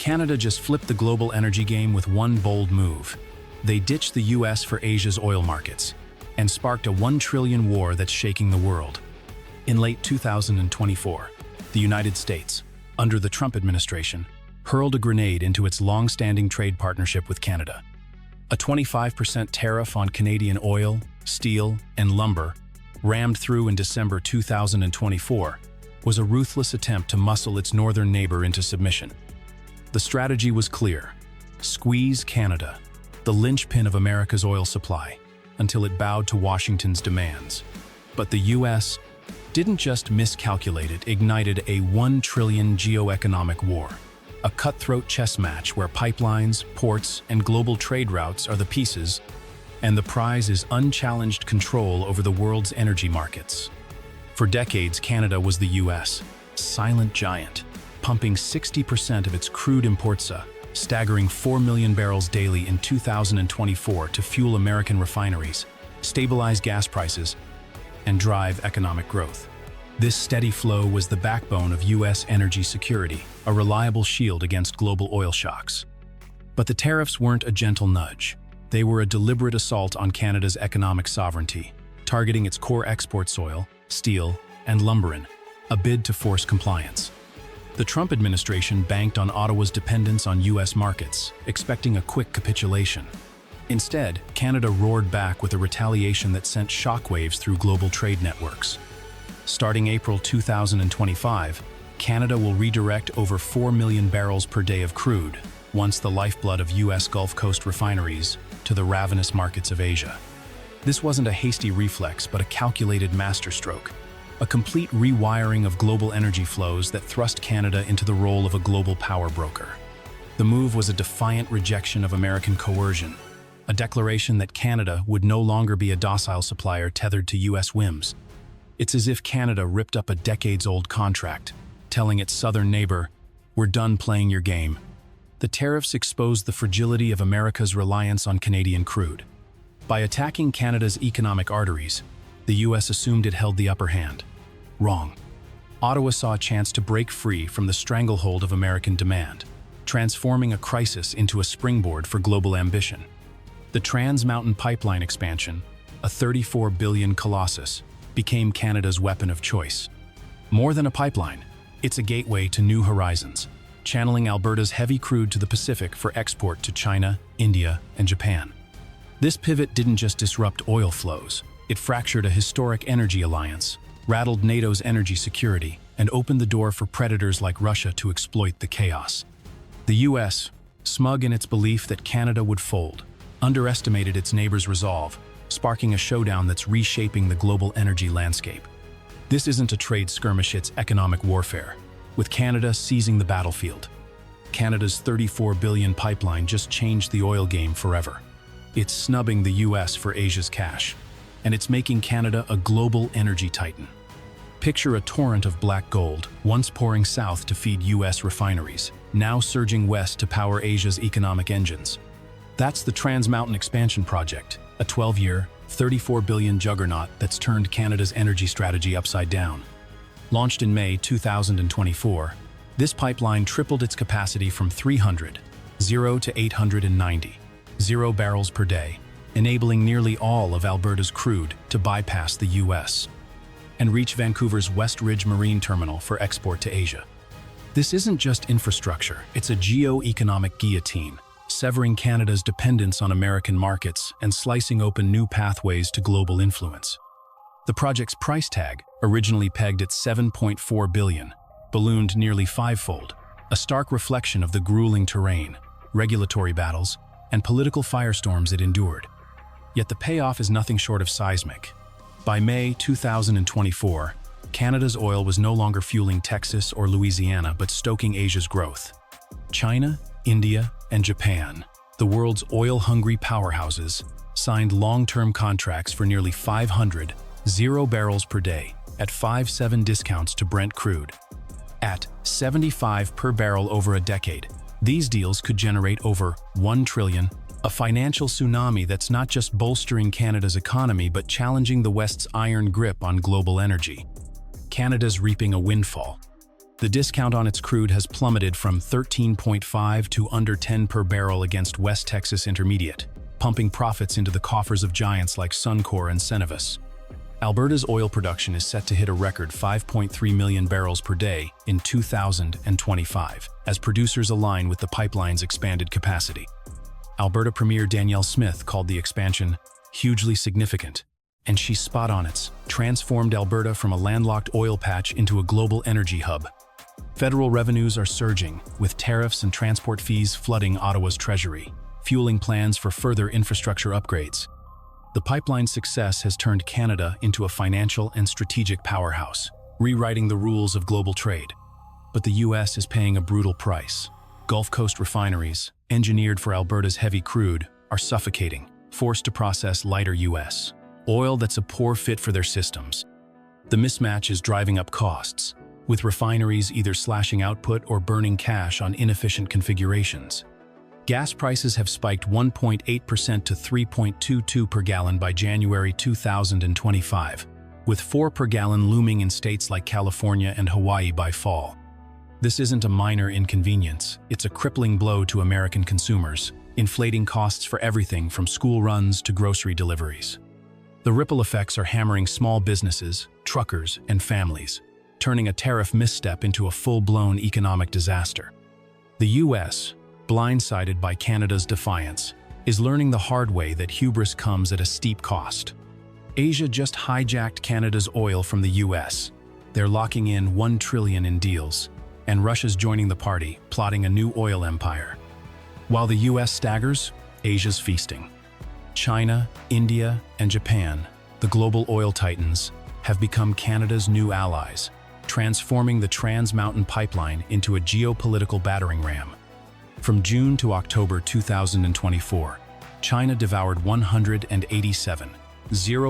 Canada just flipped the global energy game with one bold move. They ditched the U.S. for Asia's oil markets and sparked a $1 trillion war that's shaking the world. In late 2024, the United States, under the Trump administration, hurled a grenade into its long-standing trade partnership with Canada. A 25% tariff on Canadian oil, steel, and lumber, rammed through in December 2024, was a ruthless attempt to muscle its northern neighbor into submission. The strategy was clear: squeeze Canada, the linchpin of America's oil supply, until it bowed to Washington's demands. But the U.S. didn't just miscalculate, it ignited a $1 trillion geoeconomic war. A cutthroat chess match where pipelines, ports, and global trade routes are the pieces, and the prize is unchallenged control over the world's energy markets. For decades, Canada was the U.S. silent giant, pumping 60% of its crude imports, staggering 4 million barrels daily in 2024 to fuel American refineries, stabilize gas prices, and drive economic growth. This steady flow was the backbone of U.S. energy security, a reliable shield against global oil shocks. But the tariffs weren't a gentle nudge. They were a deliberate assault on Canada's economic sovereignty, targeting its core exports: oil, steel, and lumber, a bid to force compliance. The Trump administration banked on Ottawa's dependence on U.S. markets, expecting a quick capitulation. Instead, Canada roared back with a retaliation that sent shockwaves through global trade networks. Starting April 2025, Canada will redirect over 4 million barrels per day of crude, once the lifeblood of U.S. Gulf Coast refineries, to the ravenous markets of Asia. This wasn't a hasty reflex, but a calculated masterstroke, a complete rewiring of global energy flows that thrust Canada into the role of a global power broker. The move was a defiant rejection of American coercion, a declaration that Canada would no longer be a docile supplier tethered to U.S. whims. It's as if Canada ripped up a decades-old contract, telling its southern neighbor, "We're done playing your game." The tariffs exposed the fragility of America's reliance on Canadian crude. By attacking Canada's economic arteries, the U.S. assumed it held the upper hand. Wrong. Ottawa saw a chance to break free from the stranglehold of American demand, transforming a crisis into a springboard for global ambition. The Trans Mountain Pipeline expansion, a $34 billion colossus, became Canada's weapon of choice. More than a pipeline, it's a gateway to new horizons, channeling Alberta's heavy crude to the Pacific for export to China, India, and Japan. This pivot didn't just disrupt oil flows, it fractured a historic energy alliance, rattled NATO's energy security, and opened the door for predators like Russia to exploit the chaos. The U.S., smug in its belief that Canada would fold, underestimated its neighbor's resolve, sparking a showdown that's reshaping the global energy landscape. This isn't a trade skirmish, it's economic warfare, with Canada seizing the battlefield. Canada's $34 billion pipeline just changed the oil game forever. It's snubbing the U.S. for Asia's cash, and it's making Canada a global energy titan. Picture a torrent of black gold, once pouring south to feed U.S. refineries, now surging west to power Asia's economic engines. That's the Trans Mountain Expansion Project, a 12-year, $34 billion juggernaut that's turned Canada's energy strategy upside down. Launched in May 2024, this pipeline tripled its capacity from 300 to 890 barrels per day, enabling nearly all of Alberta's crude to bypass the U.S. and reach Vancouver's West Ridge Marine Terminal for export to Asia. This isn't just infrastructure, it's a geo-economic guillotine, severing Canada's dependence on American markets and slicing open new pathways to global influence. The project's price tag, originally pegged at $7.4 billion, ballooned nearly fivefold, a stark reflection of the grueling terrain, regulatory battles, and political firestorms it endured. Yet the payoff is nothing short of seismic. By May 2024, Canada's oil was no longer fueling Texas or Louisiana, but stoking Asia's growth. China, India, and Japan, the world's oil-hungry powerhouses, signed long-term contracts for nearly 500 barrels per day at 5.7 discounts to Brent crude. At 75 per barrel over a decade, these deals could generate over $1 trillion, a financial tsunami that's not just bolstering Canada's economy but challenging the West's iron grip on global energy. Canada's reaping a windfall. The discount on its crude has plummeted from 13.5 to under 10 per barrel against West Texas Intermediate, pumping profits into the coffers of giants like Suncor and Cenovus. Alberta's oil production is set to hit a record 5.3 million barrels per day in 2025, as producers align with the pipeline's expanded capacity. Alberta Premier Danielle Smith called the expansion hugely significant, and she's spot on. It's transformed Alberta from a landlocked oil patch into a global energy hub. Federal revenues are surging, with tariffs and transport fees flooding Ottawa's treasury, fueling plans for further infrastructure upgrades. The pipeline's success has turned Canada into a financial and strategic powerhouse, rewriting the rules of global trade. But the U.S. is paying a brutal price. Gulf Coast refineries, engineered for Alberta's heavy crude, are suffocating, forced to process lighter U.S. oil that's a poor fit for their systems. The mismatch is driving up costs, with refineries either slashing output or burning cash on inefficient configurations. Gas prices have spiked 1.8% to $3.22 per gallon by January 2025, with $4 per gallon looming in states like California and Hawaii by fall. This isn't a minor inconvenience, it's a crippling blow to American consumers, inflating costs for everything from school runs to grocery deliveries. The ripple effects are hammering small businesses, truckers, and families, turning a tariff misstep into a full-blown economic disaster. The U.S., blindsided by Canada's defiance, is learning the hard way that hubris comes at a steep cost. Asia just hijacked Canada's oil from the U.S. They're locking in $1 trillion in deals, and Russia's joining the party, plotting a new oil empire. While the U.S. staggers, Asia's feasting. China, India, and Japan, the global oil titans, have become Canada's new allies, transforming the Trans Mountain Pipeline into a geopolitical battering ram. From June to October 2024, China devoured 187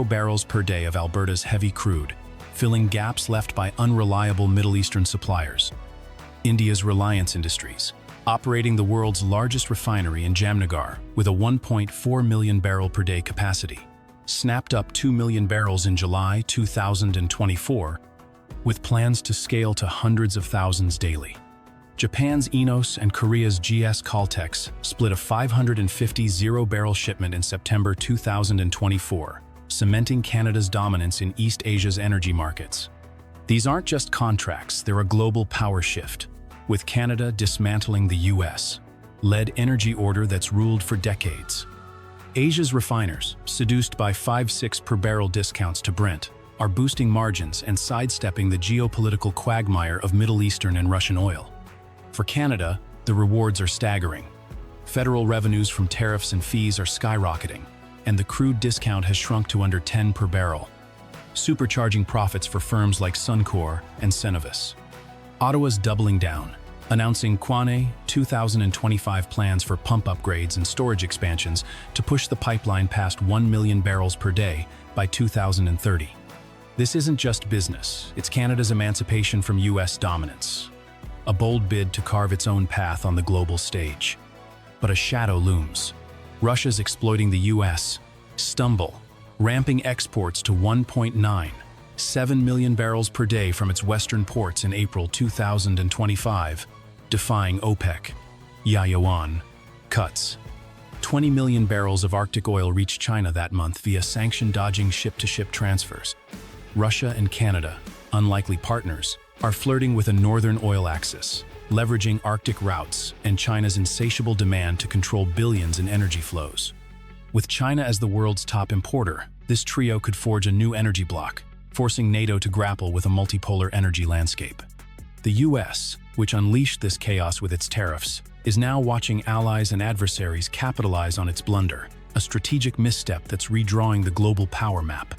barrels per day of Alberta's heavy crude, filling gaps left by unreliable Middle Eastern suppliers. India's Reliance Industries, operating the world's largest refinery in Jamnagar with a 1.4 million barrel per day capacity, snapped up 2 million barrels in July 2024, with plans to scale to hundreds of thousands daily. Japan's Enos and Korea's GS Caltex split a 550 zero-barrel shipment in September 2024, cementing Canada's dominance in East Asia's energy markets. These aren't just contracts, they're a global power shift, with Canada dismantling the U.S.-led energy order that's ruled for decades. Asia's refiners, seduced by 5-6 per barrel discounts to Brent, are boosting margins and sidestepping the geopolitical quagmire of Middle Eastern and Russian oil. For Canada, the rewards are staggering. Federal revenues from tariffs and fees are skyrocketing, and the crude discount has shrunk to under 10 per barrel, supercharging profits for firms like Suncor and Cenovus. Ottawa's doubling down, announcing Kwane 2025 plans for pump upgrades and storage expansions to push the pipeline past 1 million barrels per day by 2030. This isn't just business, it's Canada's emancipation from U.S. dominance. A bold bid to carve its own path on the global stage. But a shadow looms. Russia's exploiting the U.S. stumble, ramping exports to 1.97 million barrels per day from its western ports in April 2025, defying OPEC, Yuan, cuts. 20 million barrels of Arctic oil reached China that month via sanction-dodging ship-to-ship transfers. Russia and Canada, unlikely partners, are flirting with a northern oil axis, leveraging Arctic routes and China's insatiable demand to control billions in energy flows. With China as the world's top importer, this trio could forge a new energy bloc, forcing NATO to grapple with a multipolar energy landscape. The U.S., which unleashed this chaos with its tariffs, is now watching allies and adversaries capitalize on its blunder, a strategic misstep that's redrawing the global power map.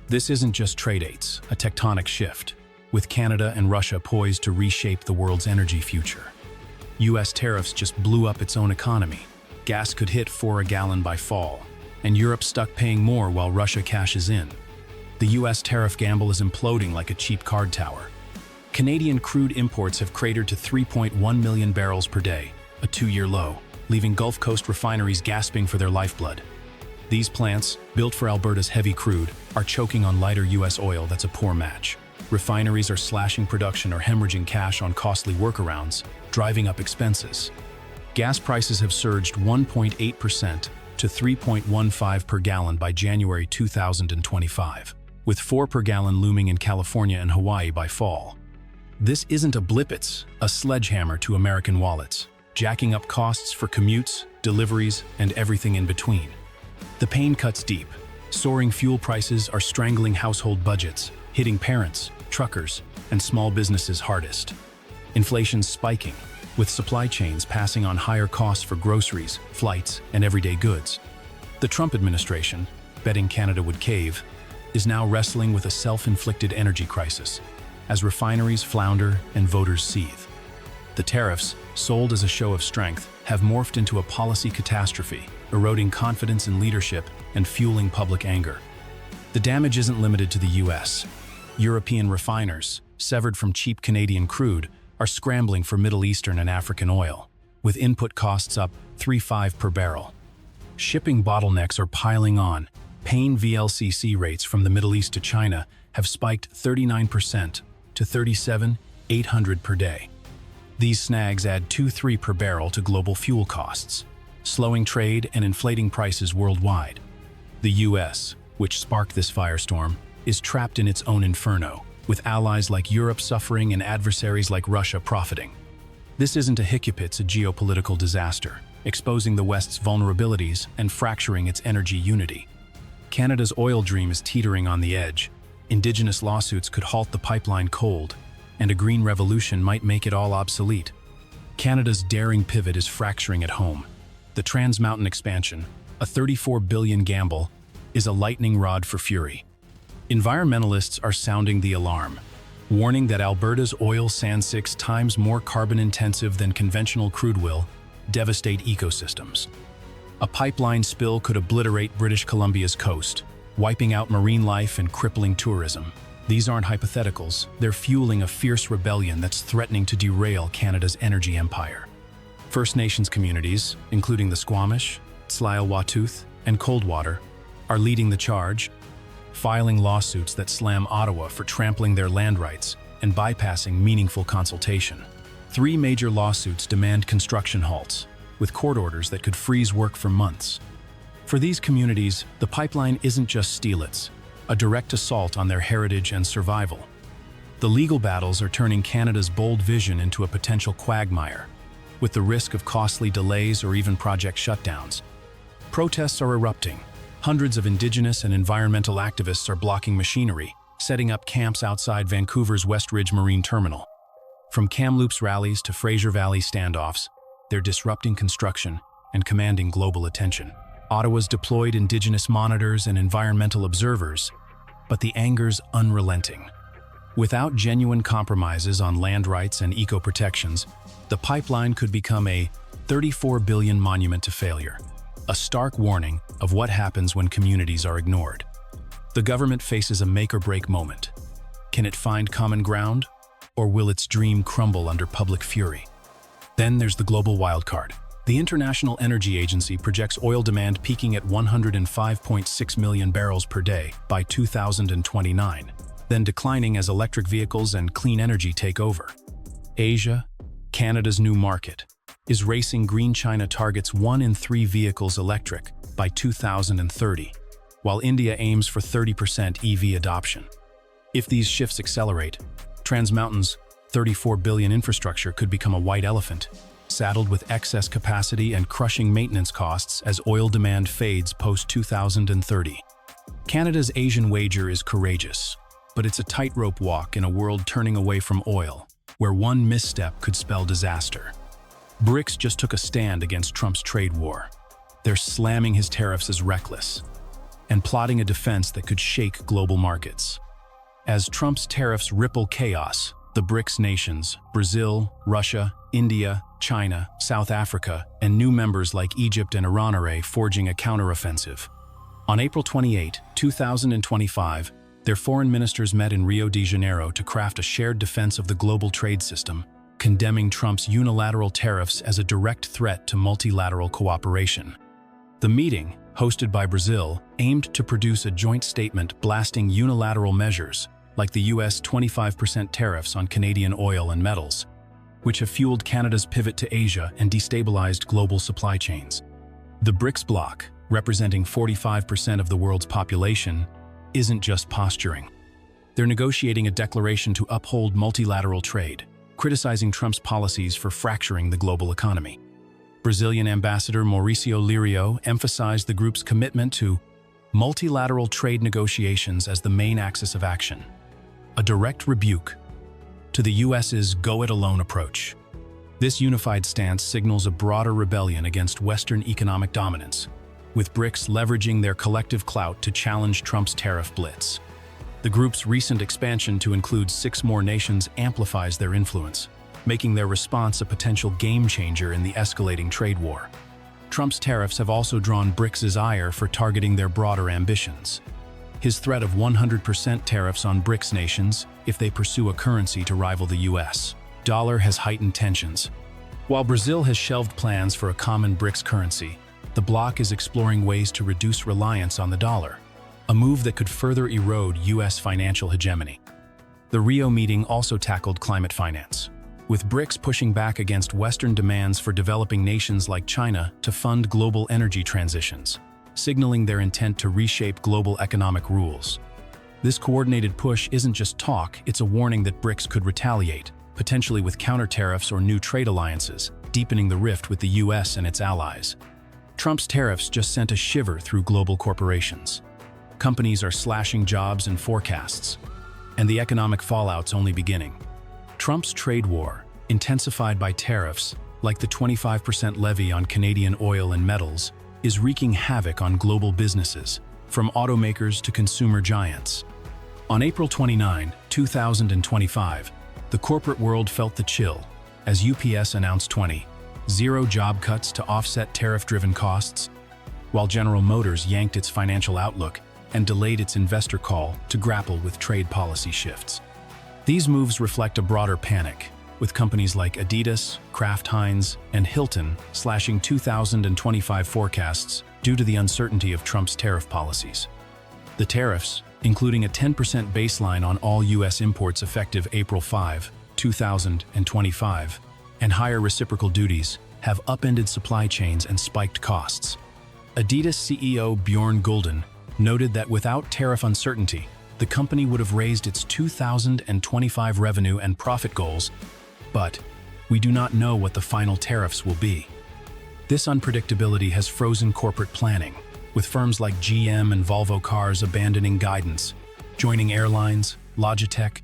This isn't just trade aids, a tectonic shift, with Canada and Russia poised to reshape the world's energy future. U.S. tariffs just blew up its own economy. Gas could hit $4 a gallon by fall, and Europe stuck paying more while Russia cashes in. The U.S. tariff gamble is imploding like a cheap card tower. Canadian crude imports have cratered to 3.1 million barrels per day, a 2-year low, leaving Gulf Coast refineries gasping for their lifeblood. These plants, built for Alberta's heavy crude, are choking on lighter U.S. oil that's a poor match. Refineries are slashing production or hemorrhaging cash on costly workarounds, driving up expenses. Gas prices have surged 1.8% to 3.15 per gallon by January 2025, with 4 per gallon looming in California and Hawaii by fall. This isn't a blip, it's a sledgehammer to American wallets, jacking up costs for commutes, deliveries, and everything in between. The pain cuts deep. Soaring fuel prices are strangling household budgets, hitting parents, truckers, and small businesses hardest. Inflation's spiking, with supply chains passing on higher costs for groceries, flights, and everyday goods. The Trump administration, betting Canada would cave, is now wrestling with a self-inflicted energy crisis, as refineries flounder and voters seethe. The tariffs, sold as a show of strength, have morphed into a policy catastrophe, eroding confidence in leadership and fueling public anger. The damage isn't limited to the U.S. European refiners, severed from cheap Canadian crude, are scrambling for Middle Eastern and African oil, with input costs up 3.5 per barrel. Shipping bottlenecks are piling on. Paying VLCC rates from the Middle East to China have spiked 39% to 37,800 per day. These snags add 2.3 per barrel to global fuel costs, slowing trade and inflating prices worldwide. The U.S., which sparked this firestorm, is trapped in its own inferno, with allies like Europe suffering and adversaries like Russia profiting. This isn't a hiccup, it's a geopolitical disaster, exposing the West's vulnerabilities and fracturing its energy unity. Canada's oil dream is teetering on the edge. Indigenous lawsuits could halt the pipeline cold, and a green revolution might make it all obsolete. Canada's daring pivot is fracturing at home. The Trans Mountain expansion, a $34 billion gamble, is a lightning rod for fury. Environmentalists are sounding the alarm, warning that Alberta's oil sands 6 times more carbon-intensive than conventional crude will devastate ecosystems. A pipeline spill could obliterate British Columbia's coast, wiping out marine life and crippling tourism. These aren't hypotheticals, they're fueling a fierce rebellion that's threatening to derail Canada's energy empire. First Nations communities, including the Squamish, Tsleil-Waututh, and Coldwater, are leading the charge, filing lawsuits that slam Ottawa for trampling their land rights and bypassing meaningful consultation. 3 major lawsuits demand construction halts, with court orders that could freeze work for months. For these communities, the pipeline isn't just steelits, a direct assault on their heritage and survival. The legal battles are turning Canada's bold vision into a potential quagmire, with the risk of costly delays or even project shutdowns. Protests are erupting. Hundreds of Indigenous and environmental activists are blocking machinery, setting up camps outside Vancouver's Westridge Marine Terminal. From Kamloops rallies to Fraser Valley standoffs, they're disrupting construction and commanding global attention. Ottawa's deployed Indigenous monitors and environmental observers, but the anger's unrelenting. Without genuine compromises on land rights and eco-protections, the pipeline could become a $34 billion monument to failure, a stark warning of what happens when communities are ignored. The government faces a make-or-break moment. Can it find common ground, or will its dream crumble under public fury? Then there's the global wildcard. The International Energy Agency projects oil demand peaking at 105.6 million barrels per day by 2029, then declining as electric vehicles and clean energy take over. Asia, Canada's new market, is racing Green China targets 1 in 3 vehicles electric by 2030, while India aims for 30% EV adoption. If these shifts accelerate, Trans Mountain's $34 billion infrastructure could become a white elephant, saddled with excess capacity and crushing maintenance costs as oil demand fades post-2030. Canada's Asian wager is courageous, but it's a tightrope walk in a world turning away from oil, where one misstep could spell disaster. BRICS just took a stand against Trump's trade war. They're slamming his tariffs as reckless and plotting a defense that could shake global markets. As Trump's tariffs ripple chaos, the BRICS nations, Brazil, Russia, India, China, South Africa, and new members like Egypt and Iran are forging a counteroffensive. On April 28, 2025, their foreign ministers met in Rio de Janeiro to craft a shared defense of the global trade system, condemning Trump's unilateral tariffs as a direct threat to multilateral cooperation. The meeting, hosted by Brazil, aimed to produce a joint statement blasting unilateral measures, like the U.S. 25% tariffs on Canadian oil and metals, which have fueled Canada's pivot to Asia and destabilized global supply chains. The BRICS bloc, representing 45% of the world's population, isn't just posturing. They're negotiating a declaration to uphold multilateral trade, criticizing Trump's policies for fracturing the global economy. Brazilian Ambassador Mauricio Lirio emphasized the group's commitment to multilateral trade negotiations as the main axis of action, a direct rebuke to the U.S.'s go-it-alone approach. This unified stance signals a broader rebellion against Western economic dominance, with BRICS leveraging their collective clout to challenge Trump's tariff blitz. The group's recent expansion to include 6 more nations amplifies their influence, making their response a potential game-changer in the escalating trade war. Trump's tariffs have also drawn BRICS' ire for targeting their broader ambitions. His threat of 100% tariffs on BRICS nations if they pursue a currency to rival the U.S. dollar has heightened tensions. While Brazil has shelved plans for a common BRICS currency, the bloc is exploring ways to reduce reliance on the dollar, a move that could further erode U.S. financial hegemony. The Rio meeting also tackled climate finance, with BRICS pushing back against Western demands for developing nations like China to fund global energy transitions, signaling their intent to reshape global economic rules. This coordinated push isn't just talk, it's a warning that BRICS could retaliate, potentially with counter-tariffs or new trade alliances, deepening the rift with the U.S. and its allies. Trump's tariffs just sent a shiver through global corporations. Companies are slashing jobs and forecasts, and the economic fallout's only beginning. Trump's trade war, intensified by tariffs, like the 25% levy on Canadian oil and metals, is wreaking havoc on global businesses, from automakers to consumer giants. On April 29, 2025, the corporate world felt the chill as UPS announced 0 job cuts to offset tariff-driven costs, while General Motors yanked its financial outlook and delayed its investor call to grapple with trade policy shifts. These moves reflect a broader panic, with companies like Adidas, Kraft Heinz, and Hilton slashing 2025 forecasts due to the uncertainty of Trump's tariff policies. The tariffs, including a 10% baseline on all U.S. imports effective April 5, 2025, and higher reciprocal duties, have upended supply chains and spiked costs. Adidas CEO Bjorn Gulden noted that without tariff uncertainty, the company would have raised its 2025 revenue and profit goals, but we do not know what the final tariffs will be. This unpredictability has frozen corporate planning, with firms like GM and Volvo Cars abandoning guidance, joining airlines, Logitech,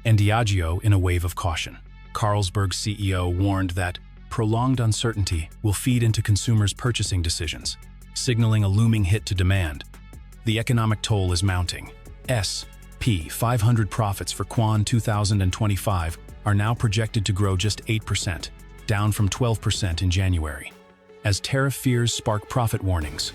and Diageo in a wave of caution. Carlsberg's CEO warned that prolonged uncertainty will feed into consumers' purchasing decisions, signaling a looming hit to demand. The economic toll is mounting. S&P 500 profits for Q1 2025 are now projected to grow just 8%, down from 12% in January, as tariff fears spark profit warnings.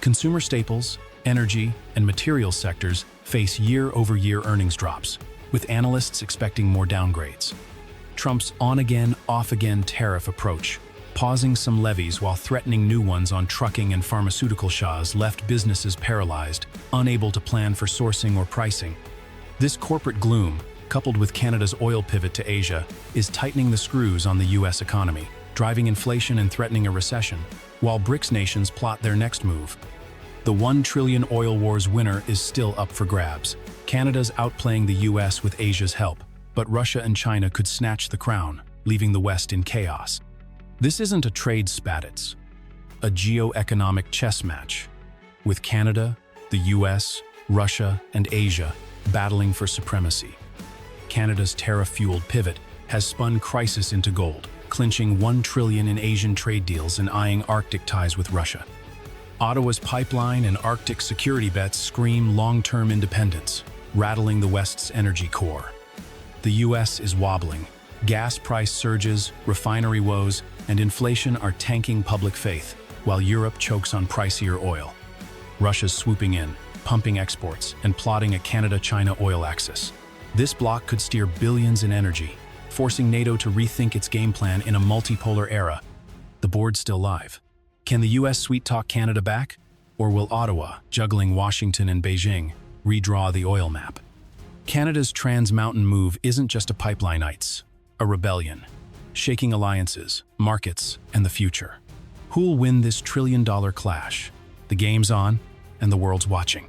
Consumer staples, energy, and materials sectors face year-over-year earnings drops, with analysts expecting more downgrades. Trump's on-again, off-again tariff approach, pausing some levies while threatening new ones on trucking and pharmaceutical shaws, left businesses paralyzed, unable to plan for sourcing or pricing. This corporate gloom, coupled with Canada's oil pivot to Asia, is tightening the screws on the U.S. economy, driving inflation and threatening a recession, while BRICS nations plot their next move. The $1 trillion oil war's winner is still up for grabs. Canada's outplaying the U.S. with Asia's help, but Russia and China could snatch the crown, leaving the West in chaos. This isn't a trade spat, it's a geo-economic chess match, with Canada, the U.S., Russia, and Asia battling for supremacy. Canada's tariff-fueled pivot has spun crisis into gold, clinching $1 trillion in Asian trade deals and eyeing Arctic ties with Russia. Ottawa's pipeline and Arctic security bets scream long-term independence, rattling the West's energy core. The U.S. is wobbling. Gas price surges, refinery woes, and inflation are tanking public faith, while Europe chokes on pricier oil. Russia's swooping in, pumping exports, and plotting a Canada-China oil axis. This bloc could steer billions in energy, forcing NATO to rethink its game plan in a multipolar era. The board's still live. Can the U.S. sweet-talk Canada back? Or will Ottawa, juggling Washington and Beijing, redraw the oil map? Canada's Trans Mountain move isn't just a pipeline, it's a rebellion, shaking alliances, markets, and the future. Who'll win this trillion-dollar clash? The game's on, and the world's watching.